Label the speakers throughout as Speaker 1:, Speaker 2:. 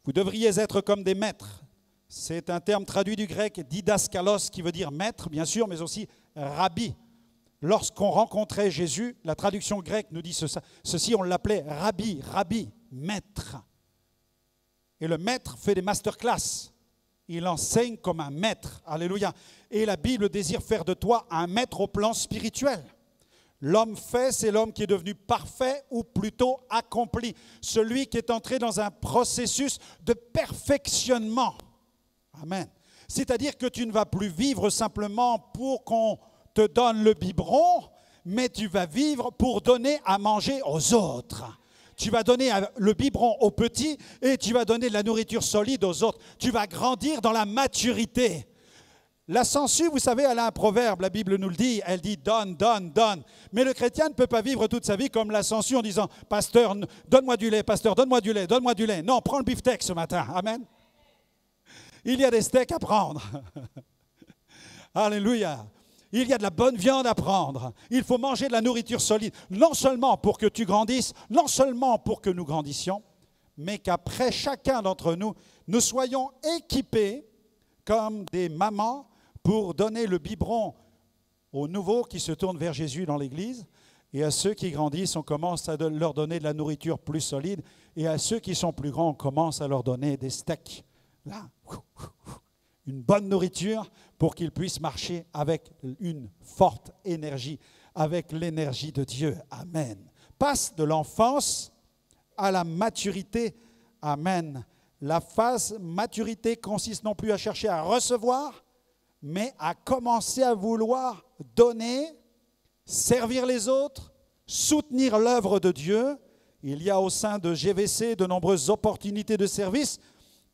Speaker 1: Vous devriez être comme des maîtres. C'est un terme traduit du grec didaskalos qui veut dire maître, bien sûr, mais aussi rabbi. Lorsqu'on rencontrait Jésus, la traduction grecque nous dit ceci, on l'appelait rabbi, maître. Et le maître fait des masterclass. Il enseigne comme un maître. Alléluia. Et la Bible désire faire de toi un maître au plan spirituel. L'homme fait, c'est l'homme qui est devenu parfait ou plutôt accompli. Celui qui est entré dans un processus de perfectionnement. Amen. C'est-à-dire que tu ne vas plus vivre simplement pour qu'on te donne le biberon, mais tu vas vivre pour donner à manger aux autres. Tu vas donner le biberon aux petits et tu vas donner de la nourriture solide aux autres. Tu vas grandir dans la maturité. La sangsue, vous savez, elle a un proverbe, la Bible nous le dit, elle dit « donne, donne, donne ». Mais le chrétien ne peut pas vivre toute sa vie comme la sangsue en disant « pasteur, donne-moi du lait, pasteur, donne-moi du lait, donne-moi du lait ». Non, prends le beefsteak ce matin, amen. Il y a des steaks à prendre. Alléluia. Il y a de la bonne viande à prendre. Il faut manger de la nourriture solide, non seulement pour que tu grandisses, non seulement pour que nous grandissions, mais qu'après chacun d'entre nous, nous soyons équipés comme des mamans pour donner le biberon aux nouveaux qui se tournent vers Jésus dans l'Église. Et à ceux qui grandissent, on commence à leur donner de la nourriture plus solide. Et à ceux qui sont plus grands, on commence à leur donner des steaks. Là, une bonne nourriture pour qu'ils puissent marcher avec une forte énergie, avec l'énergie de Dieu. Amen. Passe de l'enfance à la maturité. Amen. La phase maturité consiste non plus à chercher à recevoir, mais à commencer à vouloir donner, servir les autres, soutenir l'œuvre de Dieu. Il y a au sein de GVC de nombreuses opportunités de service.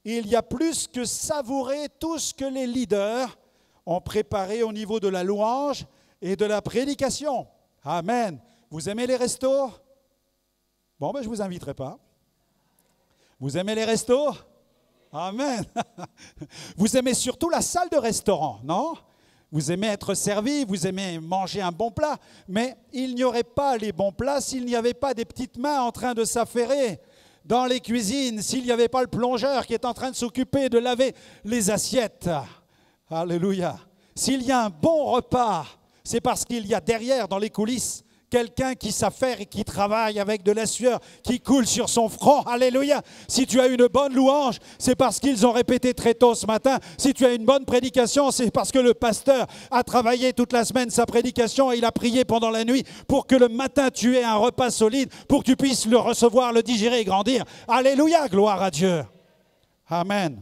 Speaker 1: Il y a plus que savourer tout ce que les leaders ont préparé au niveau de la louange et de la prédication. Amen. Vous aimez les restos? Bon, ben je ne vous inviterai pas. Vous aimez les restos? Amen. Vous aimez surtout la salle de restaurant, non? Vous aimez être servi, vous aimez manger un bon plat, mais il n'y aurait pas les bons plats s'il n'y avait pas des petites mains en train de s'affairer dans les cuisines, s'il n'y avait pas le plongeur qui est en train de s'occuper de laver les assiettes. Alléluia. S'il y a un bon repas, c'est parce qu'il y a derrière, dans les coulisses, quelqu'un qui s'affaire et qui travaille avec de la sueur qui coule sur son front. Alléluia. Si tu as une bonne louange, c'est parce qu'ils ont répété très tôt ce matin. Si tu as une bonne prédication, c'est parce que le pasteur a travaillé toute la semaine sa prédication et il a prié pendant la nuit pour que le matin tu aies un repas solide, pour que tu puisses le recevoir, le digérer et grandir. Alléluia, gloire à Dieu. Amen.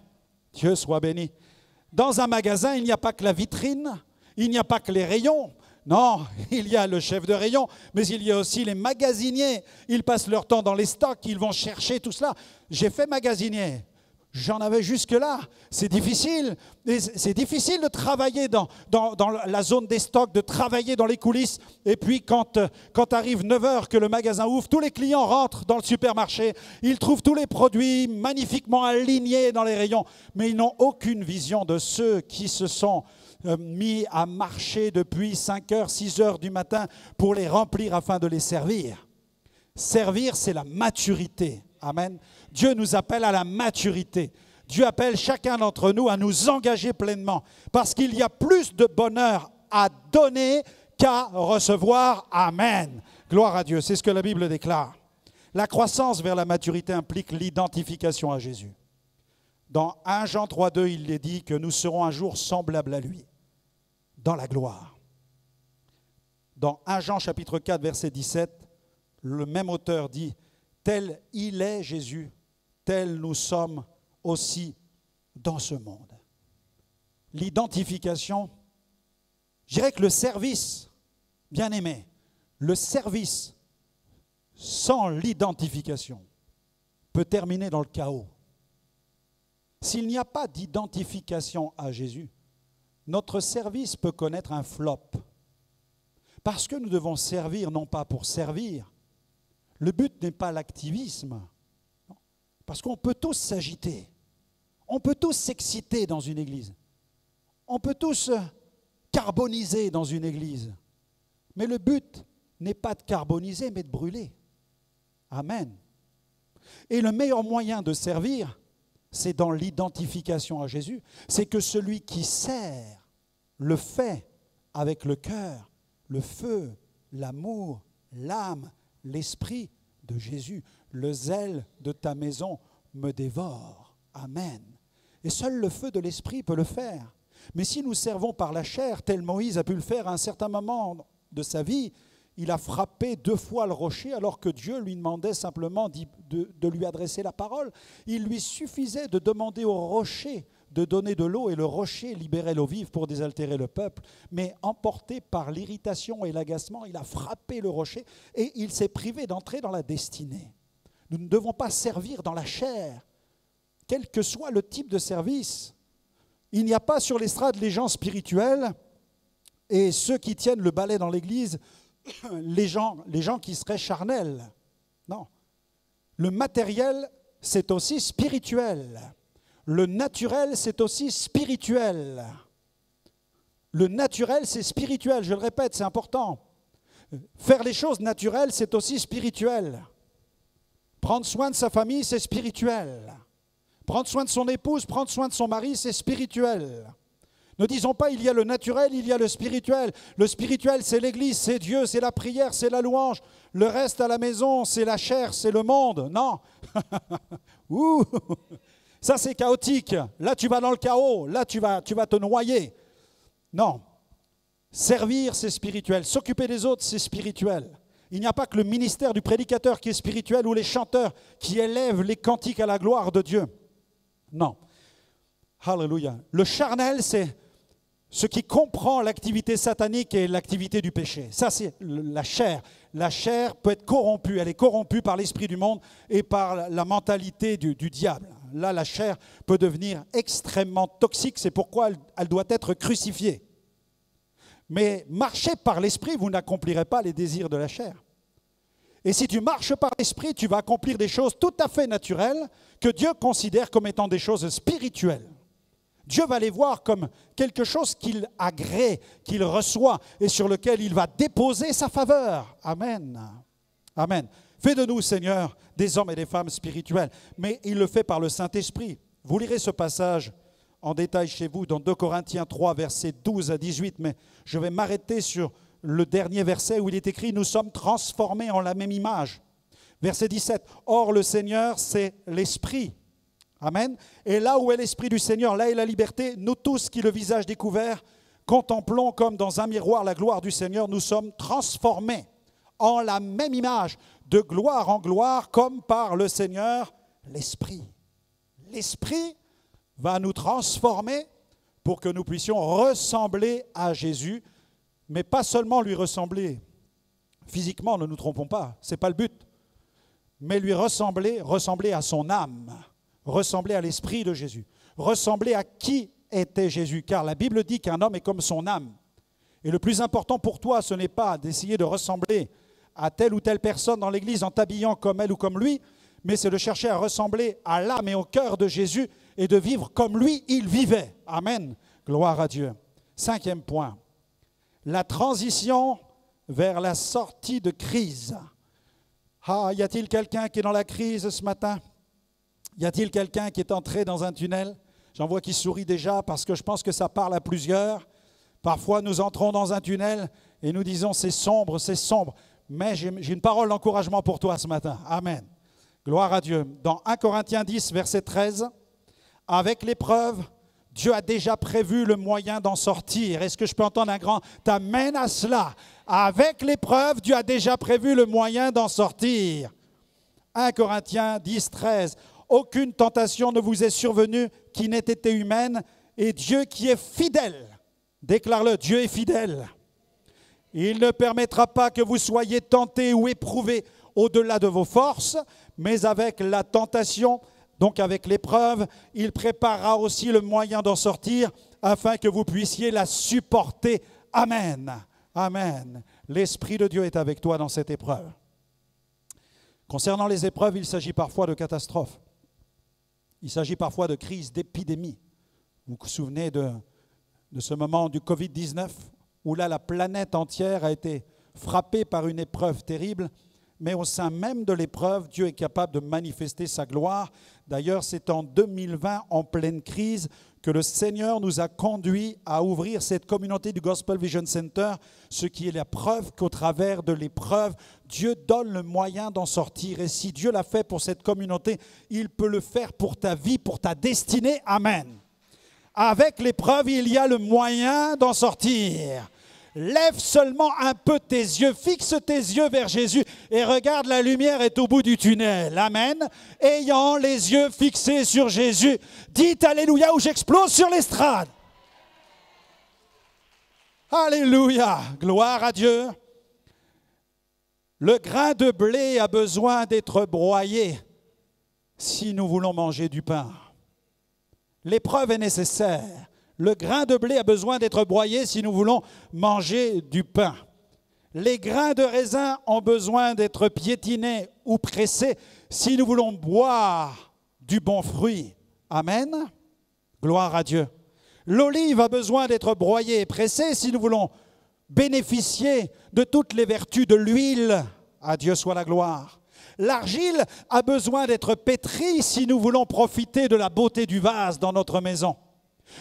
Speaker 1: Dieu soit béni. Dans un magasin, il n'y a pas que la vitrine, il n'y a pas que les rayons. Non, il y a le chef de rayon, mais il y a aussi les magasiniers. Ils passent leur temps dans les stocks, ils vont chercher tout cela. J'ai fait magasinier, j'en avais jusque-là. C'est difficile. C'est difficile de travailler dans la zone des stocks, de travailler dans les coulisses. Et puis quand arrive 9 heures que le magasin ouvre, tous les clients rentrent dans le supermarché. Ils trouvent tous les produits magnifiquement alignés dans les rayons. Mais ils n'ont aucune vision de ceux qui se sont mis à marcher depuis 5 heures, 6 heures du matin pour les remplir afin de les servir. Servir, c'est la maturité. Amen. Dieu nous appelle à la maturité. Dieu appelle chacun d'entre nous à nous engager pleinement parce qu'il y a plus de bonheur à donner qu'à recevoir. Amen. Gloire à Dieu. C'est ce que la Bible déclare. La croissance vers la maturité implique l'identification à Jésus. Dans 1 Jean 3,2, il est dit que nous serons un jour semblables à lui, dans la gloire. Dans 1 Jean chapitre 4, verset 17, le même auteur dit « Tel il est Jésus, tel nous sommes aussi dans ce monde. » L'identification, je dirais que le service, bien aimé, le service sans l'identification peut terminer dans le chaos. S'il n'y a pas d'identification à Jésus, notre service peut connaître un flop. Parce que nous devons servir, non pas pour servir. Le but n'est pas l'activisme. Parce qu'on peut tous s'agiter. On peut tous s'exciter dans une église. On peut tous carboniser dans une église. Mais le but n'est pas de carboniser, mais de brûler. Amen. Et le meilleur moyen de servir, c'est dans l'identification à Jésus. C'est que celui qui sert le fait avec le cœur, le feu, l'amour, l'âme, l'esprit de Jésus. Le zèle de ta maison me dévore. Amen. Et seul le feu de l'esprit peut le faire. Mais si nous servons par la chair, tel Moïse a pu le faire à un certain moment de sa vie, il a frappé 2 fois le rocher alors que Dieu lui demandait simplement de lui adresser la parole. Il lui suffisait de demander au rocher de donner de l'eau et le rocher libérait l'eau vive pour désaltérer le peuple. Mais emporté par l'irritation et l'agacement, il a frappé le rocher et il s'est privé d'entrer dans la destinée. Nous ne devons pas servir dans la chair, quel que soit le type de service. Il n'y a pas sur l'estrade les gens spirituels et ceux qui tiennent le balai dans l'église, les gens qui seraient charnels. Non. Le matériel, c'est aussi spirituel. Le naturel, c'est aussi spirituel. Le naturel, c'est spirituel. Je le répète, c'est important. Faire les choses naturelles, c'est aussi spirituel. Prendre soin de sa famille, c'est spirituel. Prendre soin de son épouse, prendre soin de son mari, c'est spirituel. Ne disons pas il y a le naturel, il y a le spirituel. Le spirituel, c'est l'église, c'est Dieu, c'est la prière, c'est la louange. Le reste à la maison, c'est la chair, c'est le monde. Non. Ouh. Ça, c'est chaotique. Là, tu vas dans le chaos. Là, tu vas te noyer. Non. Servir, c'est spirituel. S'occuper des autres, c'est spirituel. Il n'y a pas que le ministère du prédicateur qui est spirituel ou les chanteurs qui élèvent les cantiques à la gloire de Dieu. Non. Alléluia. Le charnel, c'est ce qui comprend l'activité satanique et l'activité du péché. Ça, c'est la chair. La chair peut être corrompue. Elle est corrompue par l'esprit du monde et par la mentalité du diable. Là, la chair peut devenir extrêmement toxique. C'est pourquoi elle doit être crucifiée. Mais marchez par l'esprit, vous n'accomplirez pas les désirs de la chair. Et si tu marches par l'esprit, tu vas accomplir des choses tout à fait naturelles que Dieu considère comme étant des choses spirituelles. Dieu va les voir comme quelque chose qu'il agrée, qu'il reçoit et sur lequel il va déposer sa faveur. Amen. Amen. Fais de nous, Seigneur, des hommes et des femmes spirituels. Mais il le fait par le Saint-Esprit. Vous lirez ce passage en détail chez vous dans 2 Corinthiens 3, versets 12 à 18. Mais je vais m'arrêter sur le dernier verset où il est écrit « Nous sommes transformés en la même image ». Verset 17. « Or, le Seigneur, c'est l'Esprit. » Amen. Et là où est l'Esprit du Seigneur, là est la liberté. Nous tous qui, le visage découvert, contemplons comme dans un miroir la gloire du Seigneur, nous sommes transformés en la même image, de gloire en gloire, comme par le Seigneur, l'Esprit. L'Esprit va nous transformer pour que nous puissions ressembler à Jésus, mais pas seulement lui ressembler physiquement, ne nous trompons pas, ce n'est pas le but, mais lui ressembler à son âme, ressembler à l'Esprit de Jésus, ressembler à qui était Jésus, car la Bible dit qu'un homme est comme son âme. Et le plus important pour toi, ce n'est pas d'essayer de ressembler à telle ou telle personne dans l'Église en t'habillant comme elle ou comme lui, mais c'est de chercher à ressembler à l'âme et au cœur de Jésus et de vivre comme lui, il vivait. Amen. Gloire à Dieu. 5e point, la transition vers la sortie de crise. Ah, y a-t-il quelqu'un qui est dans la crise ce matin? Y a-t-il quelqu'un qui est entré dans un tunnel? J'en vois qui sourit déjà parce que je pense que ça parle à plusieurs. Parfois, nous entrons dans un tunnel et nous disons c'est sombre, mais j'ai une parole d'encouragement pour toi ce matin. Amen. Gloire à Dieu. Dans 1 Corinthiens 10, verset 13, « Avec l'épreuve, Dieu a déjà prévu le moyen d'en sortir. » Est-ce que je peux entendre un grand « T'amènes à cela » ? Avec l'épreuve, Dieu a déjà prévu le moyen d'en sortir. 1 Corinthiens 10, 13, « Aucune tentation ne vous est survenue qui n'ait été humaine, et Dieu qui est fidèle. » Déclare-le, Dieu est fidèle. Il ne permettra pas que vous soyez tentés ou éprouvés au-delà de vos forces, mais avec la tentation, donc avec l'épreuve, il préparera aussi le moyen d'en sortir afin que vous puissiez la supporter. Amen. Amen. L'Esprit de Dieu est avec toi dans cette épreuve. Concernant les épreuves, il s'agit parfois de catastrophes. Il s'agit parfois de crises, d'épidémies. Vous vous souvenez de ce moment du Covid-19 où là, la planète entière a été frappée par une épreuve terrible. mais au sein même de l'épreuve, Dieu est capable de manifester sa gloire. D'ailleurs, c'est en 2020, en pleine crise, que le Seigneur nous a conduits à ouvrir cette communauté du Gospel Vision Center, ce qui est la preuve qu'au travers de l'épreuve, Dieu donne le moyen d'en sortir. Et si Dieu l'a fait pour cette communauté, il peut le faire pour ta vie, pour ta destinée. Amen. Avec l'épreuve, il y a le moyen d'en sortir. Lève seulement un peu tes yeux, fixe tes yeux vers Jésus et regarde, la lumière est au bout du tunnel. Amen. Ayant les yeux fixés sur Jésus, dites Alléluia ou j'explose sur l'estrade. Alléluia, gloire à Dieu. Le grain de blé a besoin d'être broyé si nous voulons manger du pain. L'épreuve est nécessaire. Le grain de blé a besoin d'être broyé si nous voulons manger du pain. Les grains de raisin ont besoin d'être piétinés ou pressés si nous voulons boire du bon fruit. Amen. Gloire à Dieu. L'olive a besoin d'être broyée et pressée si nous voulons bénéficier de toutes les vertus de l'huile. À Dieu soit la gloire. L'argile a besoin d'être pétrie si nous voulons profiter de la beauté du vase dans notre maison.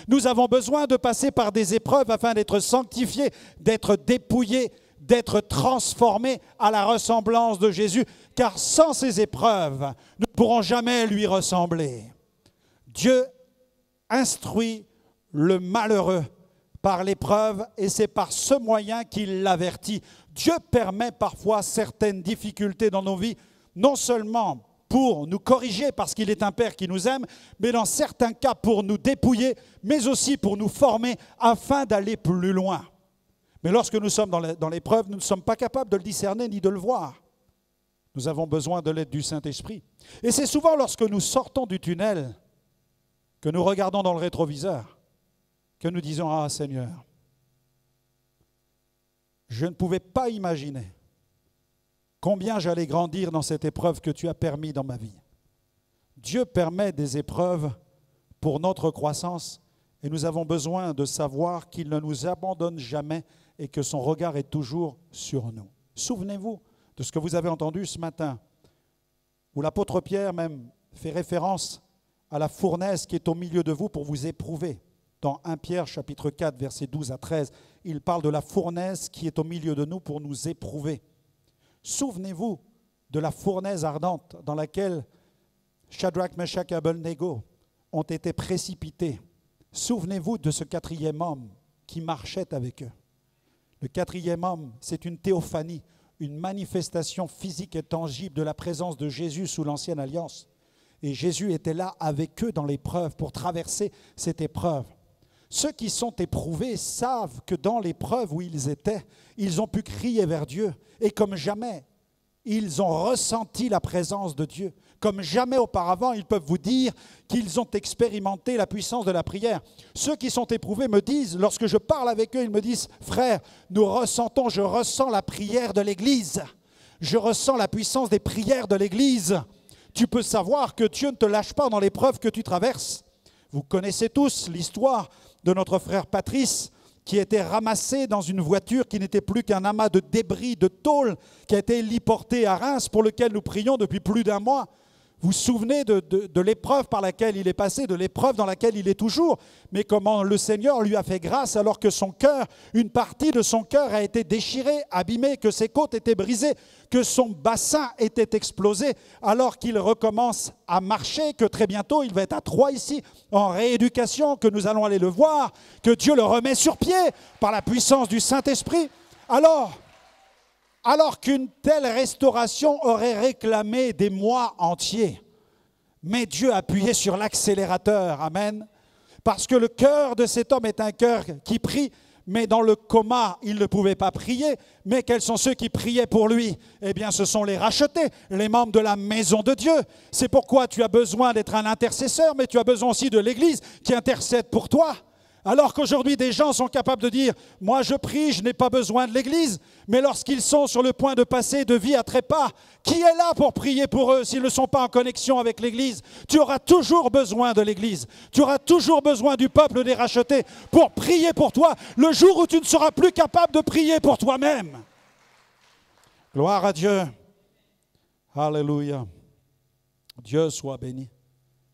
Speaker 1: Nous avons besoin de passer par des épreuves afin d'être sanctifiés, d'être dépouillés, d'être transformés à la ressemblance de Jésus, car sans ces épreuves, nous ne pourrons jamais lui ressembler. Dieu instruit le malheureux par l'épreuve et c'est par ce moyen qu'il l'avertit. Dieu permet parfois certaines difficultés dans nos vies, non seulement pour nous corriger parce qu'il est un Père qui nous aime, mais dans certains cas pour nous dépouiller, mais aussi pour nous former afin d'aller plus loin. Mais lorsque nous sommes dans l'épreuve, nous ne sommes pas capables de le discerner ni de le voir. Nous avons besoin de l'aide du Saint-Esprit. Et c'est souvent lorsque nous sortons du tunnel, que nous regardons dans le rétroviseur, que nous disons « Ah Seigneur, je ne pouvais pas imaginer combien j'allais grandir dans cette épreuve que tu as permis dans ma vie. » Dieu permet des épreuves pour notre croissance et nous avons besoin de savoir qu'il ne nous abandonne jamais et que son regard est toujours sur nous. Souvenez-vous de ce que vous avez entendu ce matin, où l'apôtre Pierre même fait référence à la fournaise qui est au milieu de vous pour vous éprouver. Dans 1 Pierre chapitre 4, versets 12 à 13, il parle de la fournaise qui est au milieu de nous pour nous éprouver. Souvenez-vous de la fournaise ardente dans laquelle Shadrach, Meshach et Abednego ont été précipités. Souvenez-vous de ce quatrième homme qui marchait avec eux. Le quatrième homme, c'est une théophanie, une manifestation physique et tangible de la présence de Jésus sous l'ancienne alliance. Et Jésus était là avec eux dans l'épreuve pour traverser cette épreuve. Ceux qui sont éprouvés savent que dans l'épreuve où ils étaient, ils ont pu crier vers Dieu. Et comme jamais, ils ont ressenti la présence de Dieu. Comme jamais auparavant, ils peuvent vous dire qu'ils ont expérimenté la puissance de la prière. Ceux qui sont éprouvés me disent, lorsque je parle avec eux, ils me disent « Frère, je ressens la prière de l'Église. Je ressens la puissance des prières de l'Église. » Tu peux savoir que Dieu ne te lâche pas dans l'épreuve que tu traverses. Vous connaissez tous l'histoire de notre frère Patrice qui était ramassé dans une voiture qui n'était plus qu'un amas de débris, de tôle, qui a été héliporté à Reims, pour lequel nous prions depuis plus d'1 mois. Vous vous souvenez de l'épreuve par laquelle il est passé, de l'épreuve dans laquelle il est toujours, mais comment le Seigneur lui a fait grâce alors que son cœur, une partie de son cœur a été déchirée, abîmée, que ses côtes étaient brisées, que son bassin était explosé, alors qu'il recommence à marcher, que très bientôt il va être à Troyes ici, en rééducation, que nous allons aller le voir, que Dieu le remet sur pied par la puissance du Saint-Esprit. Alors qu'une telle restauration aurait réclamé des mois entiers. Mais Dieu a appuyé sur l'accélérateur, amen. Parce que le cœur de cet homme est un cœur qui prie, mais dans le coma, il ne pouvait pas prier. Mais quels sont ceux qui priaient pour lui? Eh bien, ce sont les rachetés, les membres de la maison de Dieu. C'est pourquoi tu as besoin d'être un intercesseur, mais tu as besoin aussi de l'Église qui intercède pour toi. Alors qu'aujourd'hui, des gens sont capables de dire « Moi, je prie, je n'ai pas besoin de l'Église. » Mais lorsqu'ils sont sur le point de passer de vie à trépas, qui est là pour prier pour eux s'ils ne sont pas en connexion avec l'Église? Tu auras toujours besoin de l'Église. Tu auras toujours besoin du peuple des rachetés pour prier pour toi le jour où tu ne seras plus capable de prier pour toi-même. Gloire à Dieu. Alléluia. Dieu soit béni.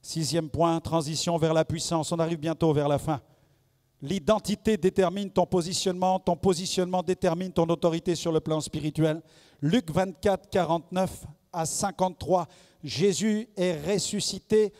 Speaker 1: 6e point, transition vers la puissance. On arrive bientôt vers la fin. L'identité détermine ton positionnement détermine ton autorité sur le plan spirituel. Luc 24, 49 à 53, Jésus est ressuscité,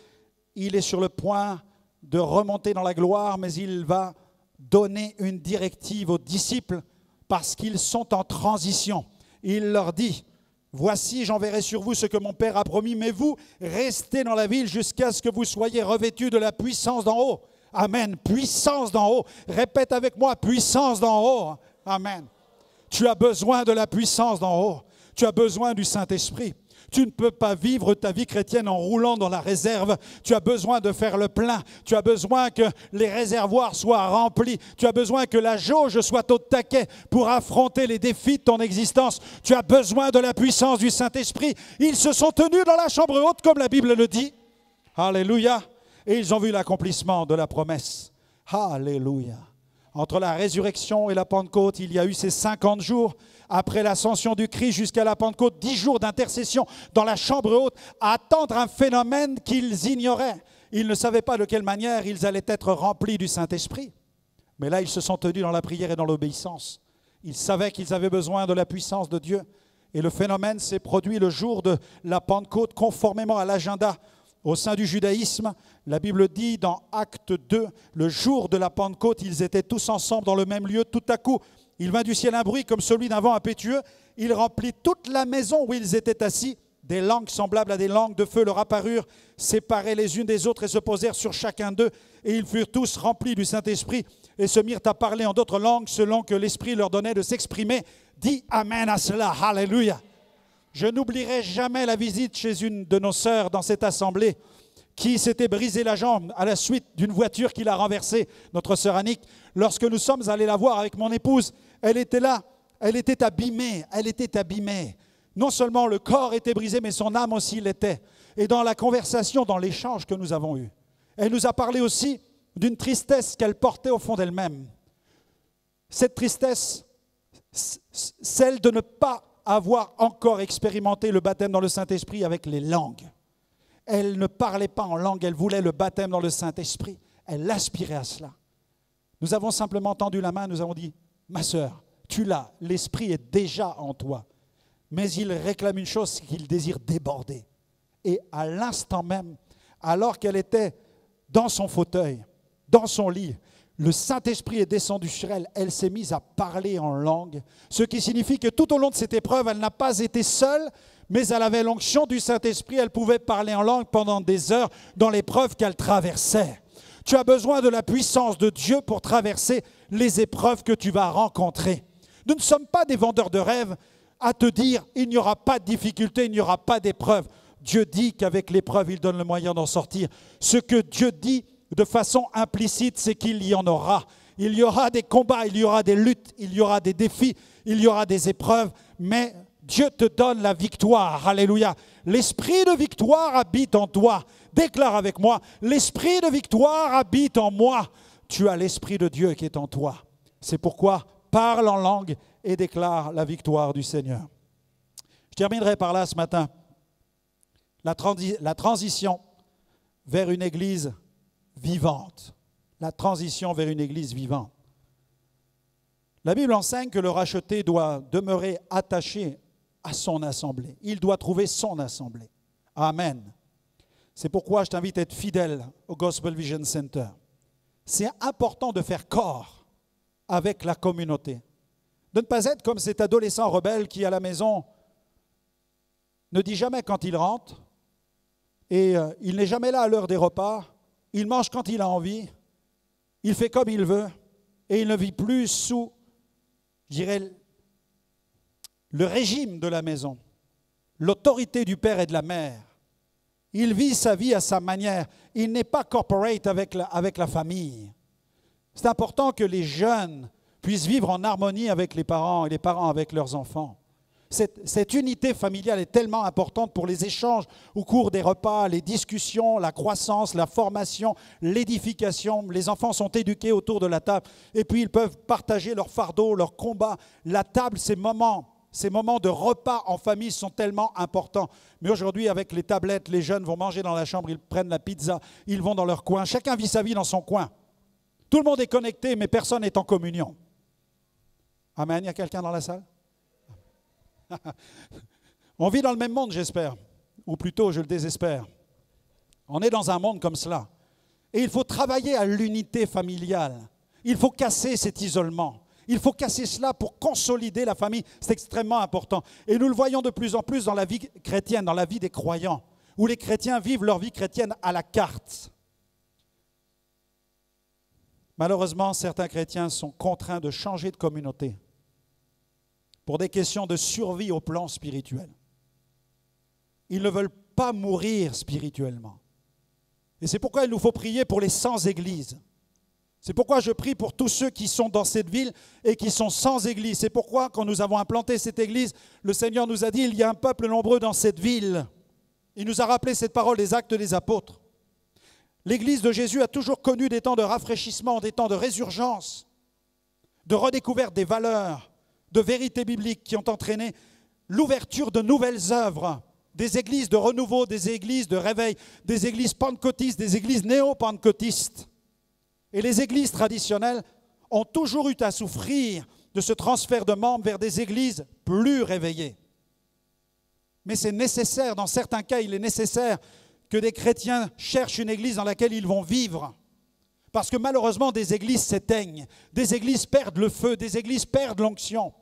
Speaker 1: il est sur le point de remonter dans la gloire, mais il va donner une directive aux disciples parce qu'ils sont en transition. Il leur dit, voici, j'enverrai sur vous ce que mon Père a promis, mais vous, restez dans la ville jusqu'à ce que vous soyez revêtus de la puissance d'en haut. Amen. Puissance d'en haut. Répète avec moi, puissance d'en haut. Amen. Tu as besoin de la puissance d'en haut. Tu as besoin du Saint-Esprit. Tu ne peux pas vivre ta vie chrétienne en roulant dans la réserve. Tu as besoin de faire le plein. Tu as besoin que les réservoirs soient remplis. Tu as besoin que la jauge soit au taquet pour affronter les défis de ton existence. Tu as besoin de la puissance du Saint-Esprit. Ils se sont tenus dans la chambre haute, comme la Bible le dit. Alléluia. Et ils ont vu l'accomplissement de la promesse. Alléluia. Entre la résurrection et la Pentecôte, il y a eu ces 50 jours. Après l'ascension du Christ jusqu'à la Pentecôte, 10 jours d'intercession dans la chambre haute, à attendre un phénomène qu'ils ignoraient. Ils ne savaient pas de quelle manière ils allaient être remplis du Saint-Esprit. Mais là, ils se sont tenus dans la prière et dans l'obéissance. Ils savaient qu'ils avaient besoin de la puissance de Dieu. Et le phénomène s'est produit le jour de la Pentecôte, conformément à l'agenda. Au sein du judaïsme, la Bible dit dans Acte 2, le jour de la Pentecôte, ils étaient tous ensemble dans le même lieu. Tout à coup, il vint du ciel un bruit comme celui d'un vent impétueux. Il remplit toute la maison où ils étaient assis. Des langues semblables à des langues de feu leur apparurent, séparées les unes des autres et se posèrent sur chacun d'eux. Et ils furent tous remplis du Saint-Esprit et se mirent à parler en d'autres langues selon que l'Esprit leur donnait de s'exprimer. Dis Amen à cela. Alléluia. Je n'oublierai jamais la visite chez une de nos sœurs dans cette assemblée qui s'était brisé la jambe à la suite d'une voiture qui l'a renversée, notre sœur Annick. Lorsque nous sommes allés la voir avec mon épouse, elle était là, elle était abîmée. Non seulement le corps était brisé, mais son âme aussi l'était. Et dans la conversation, dans l'échange que nous avons eu, elle nous a parlé aussi d'une tristesse qu'elle portait au fond d'elle-même. Cette tristesse, celle de ne pas avoir encore expérimenté le baptême dans le Saint-Esprit avec les langues. Elle ne parlait pas en langue, elle voulait le baptême dans le Saint-Esprit. Elle aspirait à cela. Nous avons simplement tendu la main, nous avons dit, ma sœur, tu l'as, l'Esprit est déjà en toi. Mais il réclame une chose, c'est qu'il désire déborder. Et à l'instant même, alors qu'elle était dans son fauteuil, dans son lit, le Saint-Esprit est descendu sur elle, elle s'est mise à parler en langue, ce qui signifie que tout au long de cette épreuve, elle n'a pas été seule, mais elle avait l'onction du Saint-Esprit, elle pouvait parler en langue pendant des heures dans l'épreuve qu'elle traversait. Tu as besoin de la puissance de Dieu pour traverser les épreuves que tu vas rencontrer. Nous ne sommes pas des vendeurs de rêves à te dire il n'y aura pas de difficulté, il n'y aura pas d'épreuve. Dieu dit qu'avec l'épreuve, il donne le moyen d'en sortir. Ce que Dieu dit de façon implicite, c'est qu'il y en aura. Il y aura des combats, il y aura des luttes, il y aura des défis, il y aura des épreuves, mais Dieu te donne la victoire. Alléluia. L'esprit de victoire habite en toi. Déclare avec moi, l'esprit de victoire habite en moi. Tu as l'esprit de Dieu qui est en toi. C'est pourquoi parle en langue et déclare la victoire du Seigneur. Je terminerai par là ce matin. La transition vers une église vivante. La transition vers une église vivante. La Bible enseigne que le racheté doit demeurer attaché à son assemblée. Il doit trouver son assemblée. Amen. C'est pourquoi je t'invite à être fidèle au Gospel Vision Center. C'est important de faire corps avec la communauté. De ne pas être comme cet adolescent rebelle qui, à la maison, ne dit jamais quand il rentre et il n'est jamais là à l'heure des repas. Il mange quand il a envie. Il fait comme il veut et il ne vit plus sous, je dirais, le régime de la maison, l'autorité du père et de la mère. Il vit sa vie à sa manière. Il n'est pas corporate avec la famille. C'est important que les jeunes puissent vivre en harmonie avec les parents et les parents avec leurs enfants. Cette unité familiale est tellement importante pour les échanges au cours des repas, les discussions, la croissance, la formation, l'édification. Les enfants sont éduqués autour de la table et puis ils peuvent partager leur fardeau, leur combat. La table, ces moments ces moments de repas en famille sont tellement importants. Mais aujourd'hui, avec les tablettes, les jeunes vont manger dans la chambre, ils prennent la pizza, ils vont dans leur coin. Chacun vit sa vie dans son coin. Tout le monde est connecté, mais personne n'est en communion. Amen, il y a quelqu'un dans la salle? On vit dans le même monde, j'espère. Ou plutôt, je le désespère. On est dans un monde comme cela. Et il faut travailler à l'unité familiale. Il faut casser cet isolement. Il faut casser cela pour consolider la famille. C'est extrêmement important. Et nous le voyons de plus en plus dans la vie chrétienne, dans la vie des croyants, où les chrétiens vivent leur vie chrétienne à la carte. Malheureusement, certains chrétiens sont contraints de changer de communauté pour des questions de survie au plan spirituel. Ils ne veulent pas mourir spirituellement. Et c'est pourquoi il nous faut prier pour les sans-église. C'est pourquoi je prie pour tous ceux qui sont dans cette ville et qui sont sans église. C'est pourquoi, quand nous avons implanté cette église, le Seigneur nous a dit, il y a un peuple nombreux dans cette ville. Il nous a rappelé cette parole des Actes des Apôtres. L'église de Jésus a toujours connu des temps de rafraîchissement, des temps de résurgence, de redécouverte des valeurs, de vérités bibliques qui ont entraîné l'ouverture de nouvelles œuvres, des églises de renouveau, des églises de réveil, des églises pentecôtistes, des églises néo-pentecôtistes. Et les églises traditionnelles ont toujours eu à souffrir de ce transfert de membres vers des églises plus réveillées. Mais c'est nécessaire, dans certains cas, il est nécessaire que des chrétiens cherchent une église dans laquelle ils vont vivre. Parce que malheureusement, des églises s'éteignent, des églises perdent le feu, des églises perdent l'onction.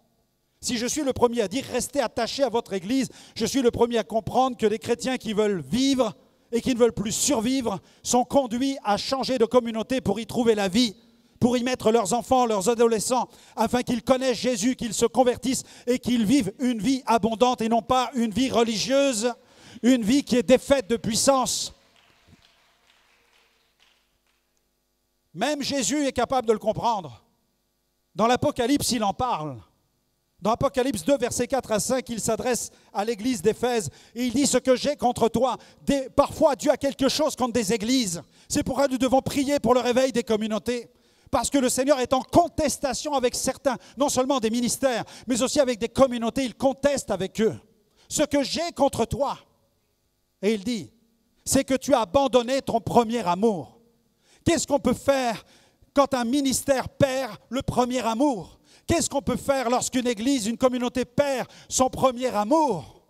Speaker 1: Si je suis le premier à dire « restez attachés à votre église », je suis le premier à comprendre que des chrétiens qui veulent vivre et qui ne veulent plus survivre sont conduits à changer de communauté pour y trouver la vie, pour y mettre leurs enfants, leurs adolescents, afin qu'ils connaissent Jésus, qu'ils se convertissent et qu'ils vivent une vie abondante et non pas une vie religieuse, une vie qui est défaite de puissance. Même Jésus est capable de le comprendre. Dans l'Apocalypse, il en parle. Dans Apocalypse 2, versets 4 à 5, il s'adresse à l'église d'Éphèse et il dit « Ce que j'ai contre toi, parfois Dieu a quelque chose contre des églises. C'est pourquoi nous devons prier pour le réveil des communautés. Parce que le Seigneur est en contestation avec certains, non seulement des ministères, mais aussi avec des communautés. Il conteste avec eux. Ce que j'ai contre toi, et il dit, c'est que tu as abandonné ton premier amour. Qu'est-ce qu'on peut faire quand un ministère perd le premier amour ? Qu'est-ce qu'on peut faire lorsqu'une église, une communauté perd son premier amour?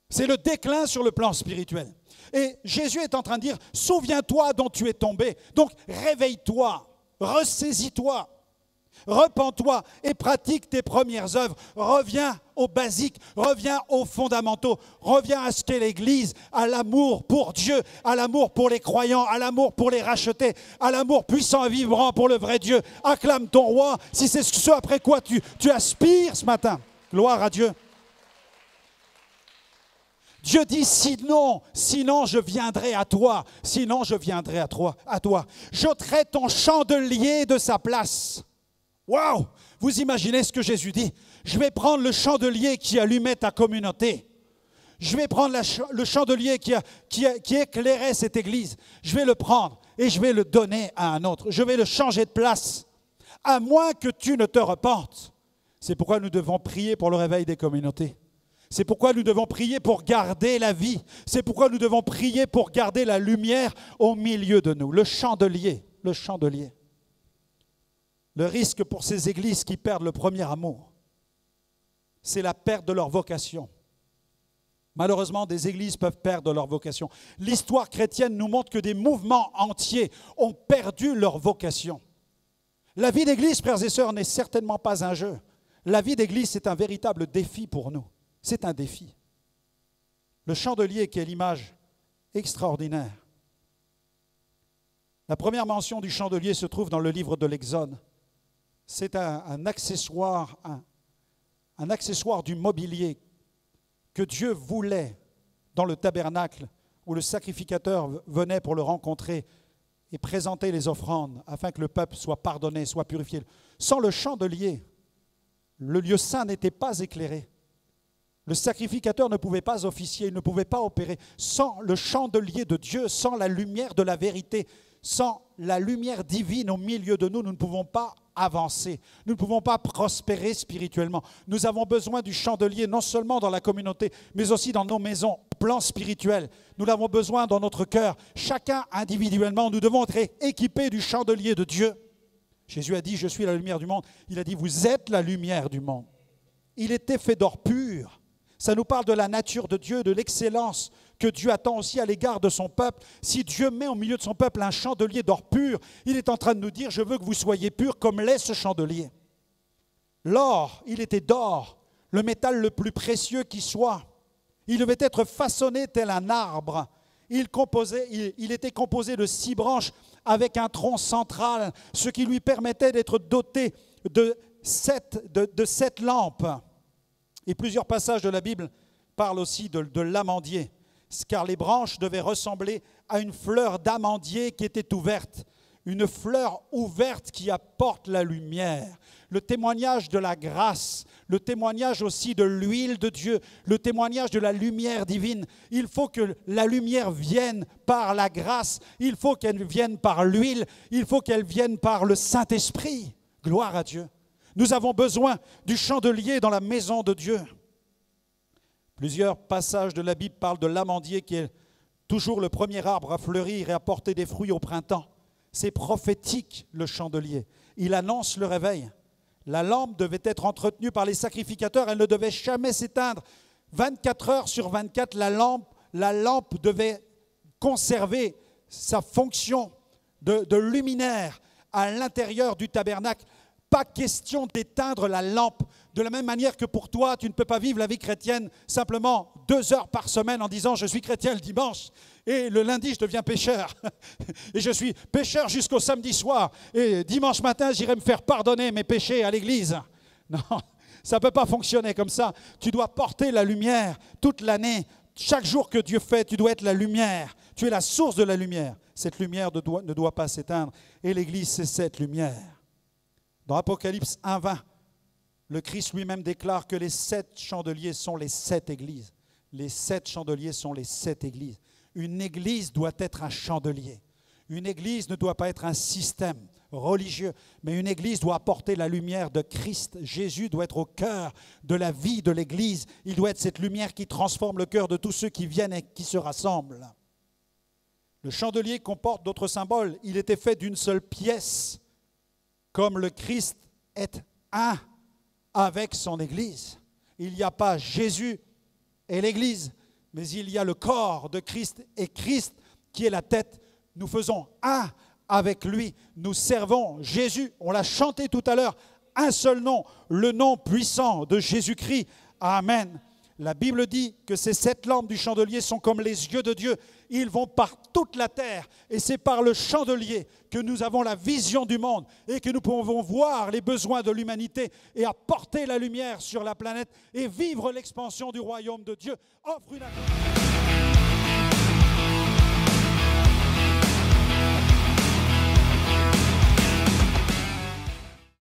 Speaker 1: C'est le déclin sur le plan spirituel. Et Jésus est en train de dire, souviens-toi dont tu es tombé. Donc réveille-toi, ressaisis-toi, repens-toi et pratique tes premières œuvres. Reviens aux basiques, reviens aux fondamentaux, reviens à ce qu'est l'Église, à l'amour pour Dieu, à l'amour pour les croyants, à l'amour pour les rachetés, à l'amour puissant et vibrant pour le vrai Dieu. Acclame ton roi si c'est ce après quoi tu aspires ce matin. Gloire à Dieu. Dieu dit, sinon je viendrai à toi, sinon je viendrai à toi. J'ôterai ton chandelier de sa place. Waouh! Vous imaginez ce que Jésus dit? Je vais prendre le chandelier qui allumait ta communauté. Je vais prendre le chandelier qui éclairait cette église. Je vais le prendre et je vais le donner à un autre. Je vais le changer de place, à moins que tu ne te repentes. C'est pourquoi nous devons prier pour le réveil des communautés. C'est pourquoi nous devons prier pour garder la vie. C'est pourquoi nous devons prier pour garder la lumière au milieu de nous. Le chandelier. Le risque pour ces églises qui perdent le premier amour, c'est la perte de leur vocation. Malheureusement, des églises peuvent perdre leur vocation. L'histoire chrétienne nous montre que des mouvements entiers ont perdu leur vocation. La vie d'église, frères et sœurs, n'est certainement pas un jeu. La vie d'église, c'est un véritable défi pour nous. C'est un défi. Le chandelier, qui est l'image extraordinaire. La première mention du chandelier se trouve dans le livre de l'Exode. C'est un accessoire du mobilier que Dieu voulait dans le tabernacle où le sacrificateur venait pour le rencontrer et présenter les offrandes afin que le peuple soit pardonné, soit purifié. Sans le chandelier, le lieu saint n'était pas éclairé. Le sacrificateur ne pouvait pas officier, il ne pouvait pas opérer. Sans le chandelier de Dieu, sans la lumière de la vérité, Sans la lumière divine au milieu de nous, nous ne pouvons pas avancer. Nous ne pouvons pas prospérer spirituellement. Nous avons besoin du chandelier, non seulement dans la communauté, mais aussi dans nos maisons, au plan spirituel. Nous l'avons besoin dans notre cœur. Chacun individuellement, nous devons être équipés du chandelier de Dieu. Jésus a dit, je suis la lumière du monde. Il a dit, vous êtes la lumière du monde. Il était fait d'or pur. Ça nous parle de la nature de Dieu, de l'excellence que Dieu attend aussi à l'égard de son peuple. Si Dieu met au milieu de son peuple un chandelier d'or pur, il est en train de nous dire, je veux que vous soyez purs comme l'est ce chandelier. L'or, il était d'or, le métal le plus précieux qui soit. Il devait être façonné tel un arbre. Il était composé de 6 branches avec un tronc central, ce qui lui permettait d'être doté de 7 lampes. Et plusieurs passages de la Bible parlent aussi de l'amandier, car les branches devaient ressembler à une fleur d'amandier qui était ouverte, une fleur ouverte qui apporte la lumière, le témoignage de la grâce, le témoignage aussi de l'huile de Dieu, le témoignage de la lumière divine. Il faut que la lumière vienne par la grâce, il faut qu'elle vienne par l'huile, il faut qu'elle vienne par le Saint-Esprit. Gloire à Dieu. Nous avons besoin du chandelier dans la maison de Dieu. Plusieurs passages de la Bible parlent de l'amandier qui est toujours le premier arbre à fleurir et à porter des fruits au printemps. C'est prophétique, le chandelier. Il annonce le réveil. La lampe devait être entretenue par les sacrificateurs, elle ne devait jamais s'éteindre. 24 heures sur 24, la lampe devait conserver sa fonction de luminaire à l'intérieur du tabernacle. Pas question d'éteindre la lampe. De la même manière que pour toi, tu ne peux pas vivre la vie chrétienne simplement 2 heures par semaine en disant « je suis chrétien le dimanche et le lundi je deviens pécheur et je suis pécheur jusqu'au samedi soir et dimanche matin j'irai me faire pardonner mes péchés à l'église ». Non, ça ne peut pas fonctionner comme ça. Tu dois porter la lumière toute l'année. Chaque jour que Dieu fait, tu dois être la lumière. Tu es la source de la lumière. Cette lumière ne doit pas s'éteindre et l'église c'est cette lumière. Dans Apocalypse 1:20, le Christ lui-même déclare que les 7 chandeliers sont les 7 églises. Les 7 chandeliers sont les 7 églises. Une église doit être un chandelier. Une église ne doit pas être un système religieux, mais une église doit apporter la lumière de Christ. Jésus doit être au cœur de la vie de l'église. Il doit être cette lumière qui transforme le cœur de tous ceux qui viennent et qui se rassemblent. Le chandelier comporte d'autres symboles. Il était fait d'une seule pièce, comme le Christ est un avec son Église. Il n'y a pas Jésus et l'Église, mais il y a le corps de Christ et Christ qui est la tête. Nous faisons un avec lui. Nous servons Jésus. On l'a chanté tout à l'heure. Un seul nom, le nom puissant de Jésus-Christ. Amen. La Bible dit que ces 7 lampes du chandelier sont comme les yeux de Dieu. Ils vont par toute la terre et c'est par le chandelier que nous avons la vision du monde et que nous pouvons voir les besoins de l'humanité et apporter la lumière sur la planète et vivre l'expansion du royaume de Dieu. Offre une